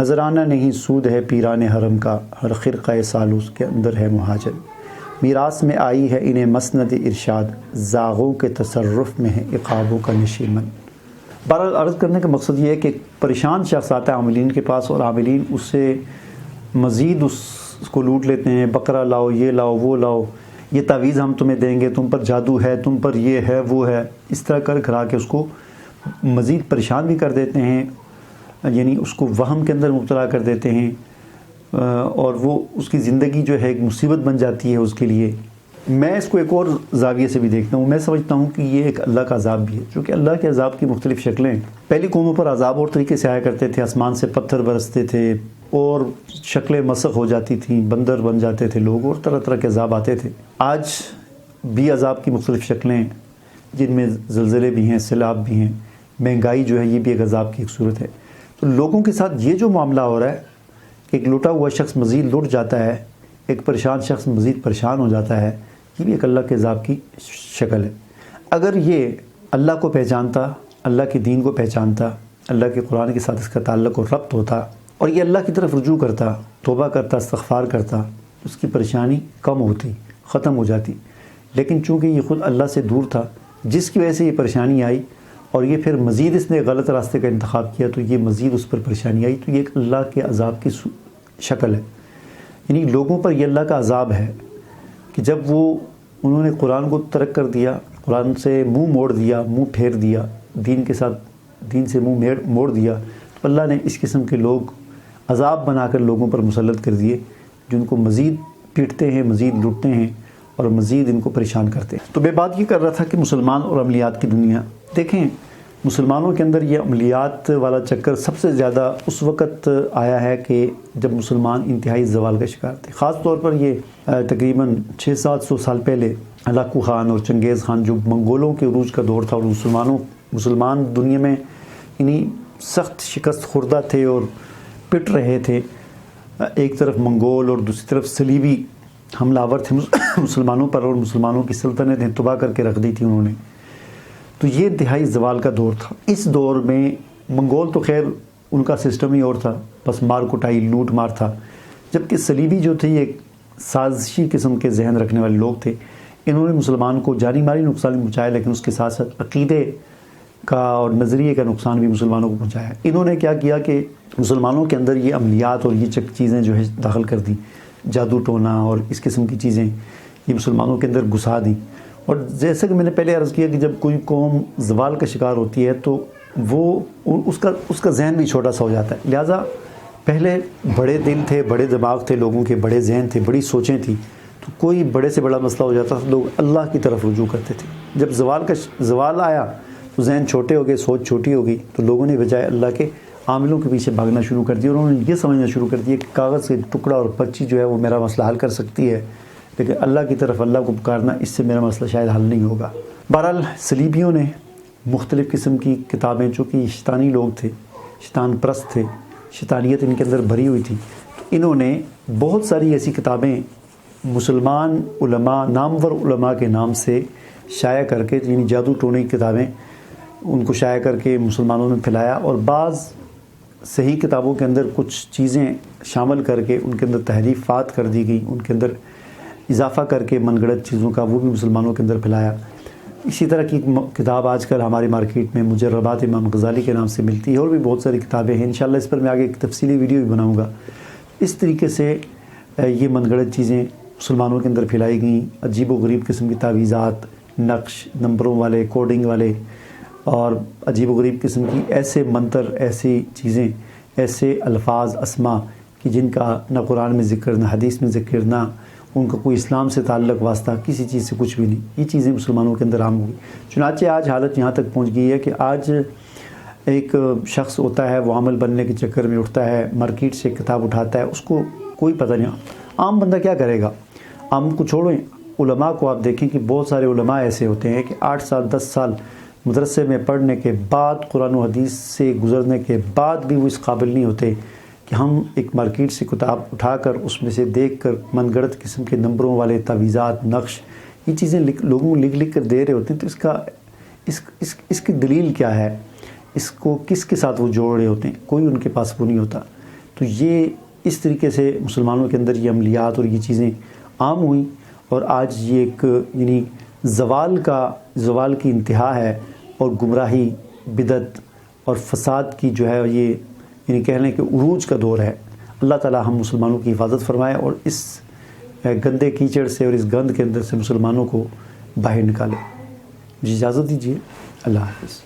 نذرانہ نہیں سود ہے پیران حرم کا، ہر خرقہ سالوس کے اندر ہے مہاجر، میراث میں آئی ہے انہیں مسند ارشاد، زاغوں کے تصرف میں ہے عقابوں کا نشیمن۔ بہرحال عرض کرنے کا مقصد یہ ہے کہ پریشان شخص آتا ہے عاملین کے پاس، اور عاملین اس سے مزید اس کو لوٹ لیتے ہیں، بکرا لاؤ، یہ لاؤ، وہ لاؤ، یہ تعویذ ہم تمہیں دیں گے، تم پر جادو ہے، تم پر یہ ہے وہ ہے، اس طرح کر کرا کے اس کو مزید پریشان بھی کر دیتے ہیں، یعنی اس کو وہم کے اندر مبتلا کر دیتے ہیں، اور وہ اس کی زندگی جو ہے ایک مصیبت بن جاتی ہے اس کے لیے۔ میں اس کو ایک اور زاویے سے بھی دیکھتا ہوں، میں سمجھتا ہوں کہ یہ ایک اللہ کا عذاب بھی ہے، چونکہ اللہ کے عذاب کی مختلف شکلیں ہیں۔ پہلی قوموں پر عذاب اور طریقے سے آیا کرتے تھے، آسمان سے پتھر برستے تھے اور شکلیں مسخ ہو جاتی تھیں، بندر بن جاتے تھے لوگ، اور طرح طرح کے عذاب آتے تھے۔ آج بھی عذاب کی مختلف شکلیں، جن میں زلزلے بھی ہیں، سیلاب بھی ہیں، مہنگائی جو ہے یہ بھی ایک عذاب کی ایک صورت ہے۔ تو لوگوں کے ساتھ یہ جو معاملہ ہو رہا ہے کہ ایک لوٹا ہوا شخص مزید لٹ جاتا ہے، ایک پریشان شخص مزید پریشان ہو جاتا ہے، یہ بھی ایک اللہ کے عذاب کی شکل ہے۔ اگر یہ اللہ کو پہچانتا، اللہ کے دین کو پہچانتا، اللہ کے قرآن کے ساتھ اس کا تعلق اور ربط ہوتا، اور یہ اللہ کی طرف رجوع کرتا، توبہ کرتا، استغفار کرتا، اس کی پریشانی کم ہوتی، ختم ہو جاتی۔ لیکن چونکہ یہ خود اللہ سے دور تھا، جس کی وجہ سے یہ پریشانی آئی، اور یہ پھر مزید اس نے غلط راستے کا انتخاب کیا، تو یہ مزید اس پر پریشانی آئی، تو یہ ایک اللہ کے عذاب کی شکل ہے۔ یعنی لوگوں پر یہ اللہ کا عذاب ہے کہ جب انہوں نے قرآن کو ترک کر دیا، قرآن سے منہ موڑ دیا، منہ پھیر دیا، دین سے منہ موڑ دیا، تو اللہ نے اس قسم کے لوگ عذاب بنا کر لوگوں پر مسلط کر دیے، جن کو مزید پیٹتے ہیں، مزید لوٹتے ہیں اور مزید ان کو پریشان کرتے ہیں۔ تو میں بات یہ کر رہا تھا کہ مسلمان اور عملیات کی دنیا، دیکھیں مسلمانوں کے اندر یہ عملیات والا چکر سب سے زیادہ اس وقت آیا ہے کہ جب مسلمان انتہائی زوال کا شکار تھے۔ خاص طور پر یہ تقریباً 600-700 سال پہلے ہلاکو خان اور چنگیز خان، جو منگولوں کے عروج کا دور تھا، اور مسلمان دنیا میں انہیں سخت شکست خوردہ تھے اور پٹ رہے تھے، ایک طرف منگول اور دوسری طرف صلیبی حملہ آور تھے مسلمانوں پر، اور مسلمانوں کی سلطنتیں تباہ کر کے رکھ دی تھی انہوں نے۔ تو یہ انتہائی زوال کا دور تھا۔ اس دور میں منگول تو خیر ان کا سسٹم ہی اور تھا، بس مار کٹائی، لوٹ مار تھا، جبکہ صلیبی جو تھے یہ سازشی قسم کے ذہن رکھنے والے لوگ تھے۔ انہوں نے مسلمان کو جانی مالی نقصان پہنچایا، لیکن اس کے ساتھ ساتھ عقیدے کا اور نظریے کا نقصان بھی مسلمانوں کو پہنچایا۔ انہوں نے کیا کیا کہ مسلمانوں کے اندر یہ عملیات اور یہ چیزیں جو ہے داخل کر دیں، جادو ٹونا اور اس قسم کی چیزیں یہ مسلمانوں کے اندر گھسا دیں۔ اور جیسا کہ میں نے پہلے عرض کیا کہ جب کوئی قوم زوال کا شکار ہوتی ہے تو وہ اس کا ذہن بھی چھوٹا سا ہو جاتا ہے، لہٰذا پہلے بڑے دل تھے، بڑے دماغ تھے لوگوں کے، بڑے ذہن تھے، بڑی سوچیں تھیں، تو کوئی بڑے سے بڑا مسئلہ ہو جاتا تو لوگ اللہ کی طرف رجوع کرتے تھے۔ جب زوال آیا تو ذہن چھوٹے ہو گئے، سوچ چھوٹی ہو گئی، تو لوگوں نے بجائے اللہ کے عاملوں کے پیچھے بھاگنا شروع کر دیا، اور انہوں نے یہ سمجھنا شروع کر دیا کہ کاغذ کے ٹکڑا اور پرچی جو ہے وہ میرا مسئلہ حل کر سکتی ہے، لیکن اللہ کی طرف اللہ کو پکارنا، اس سے میرا مسئلہ شاید حل نہیں ہوگا۔ بہرحال صلیبیوں نے مختلف قسم کی کتابیں، چونکہ شیطانی لوگ تھے، شیطان پرست تھے، شیطانیت ان کے اندر بھری ہوئی تھی، تو انہوں نے بہت ساری ایسی کتابیں مسلمان علماء، نامور علماء کے نام سے شائع کر کے، یعنی جادو ٹونے کی کتابیں ان کو شائع کر کے مسلمانوں میں پھیلایا، اور بعض صحیح کتابوں کے اندر کچھ چیزیں شامل کر کے ان کے اندر تحریفات کر دی گئی، ان کے اندر اضافہ کر کے من گھڑت چیزوں کا وہ بھی مسلمانوں کے اندر پھیلایا۔ اسی طرح کی کتاب آج کل ہماری مارکیٹ میں مجربات امام غزالی کے نام سے ملتی ہے، اور بھی بہت ساری کتابیں ہیں، انشاءاللہ اس پر میں آگے ایک تفصیلی ویڈیو بھی بناؤں گا۔ اس طریقے سے یہ من گھڑت چیزیں مسلمانوں کے اندر پھیلائی گئیں، عجیب و غریب قسم کی تعویذات، نقش، نمبروں والے، کوڈنگ والے، اور عجیب و غریب قسم کی ایسے منتر، ایسی چیزیں، ایسے الفاظ، اسما کہ جن کا نہ قرآن میں ذکر، نہ حدیث میں ذکر، نہ ان کا کوئی اسلام سے تعلق واسطہ، کسی چیز سے کچھ بھی نہیں، یہ چیزیں مسلمانوں کے اندر عام ہوئی۔ چنانچہ آج حالت یہاں تک پہنچ گئی ہے کہ آج ایک شخص ہوتا ہے، وہ عامل بننے کے چکر میں اٹھتا ہے، مارکیٹ سے کتاب اٹھاتا ہے، اس کو کوئی پتہ نہیں، عام بندہ کیا کرے گا؟ عام کو چھوڑیں، علماء کو آپ دیکھیں کہ بہت سارے علماء ایسے ہوتے ہیں کہ 8 سال 10 سال مدرسے میں پڑھنے کے بعد، قرآن و حدیث سے گزرنے کے بعد بھی وہ اس قابل نہیں ہوتے کہ ہم ایک مارکیٹ سے کتاب اٹھا کر اس میں سے دیکھ کر من گھڑت قسم کے نمبروں والے تعویذات، نقش، یہ چیزیں لوگوں کو لکھ کر دے رہے ہوتے ہیں، تو اس کی دلیل کیا ہے؟ اس کو کس کے ساتھ وہ جوڑ رہے ہوتے ہیں؟ کوئی ان کے پاس وہ نہیں ہوتا۔ تو یہ اس طریقے سے مسلمانوں کے اندر یہ عملیات اور یہ چیزیں عام ہوئیں، اور آج یہ ایک یعنی زوال کی انتہا ہے، اور گمراہی، بدعت اور فساد کی جو ہے یہ یعنی کہہ لیں کہ عروج کا دور ہے۔ اللہ تعالی ہم مسلمانوں کی حفاظت فرمائے اور اس گندے کیچڑ سے اور اس گند کے اندر سے مسلمانوں کو باہر نکالے۔ مجھے اجازت دیجیے، اللہ حافظ۔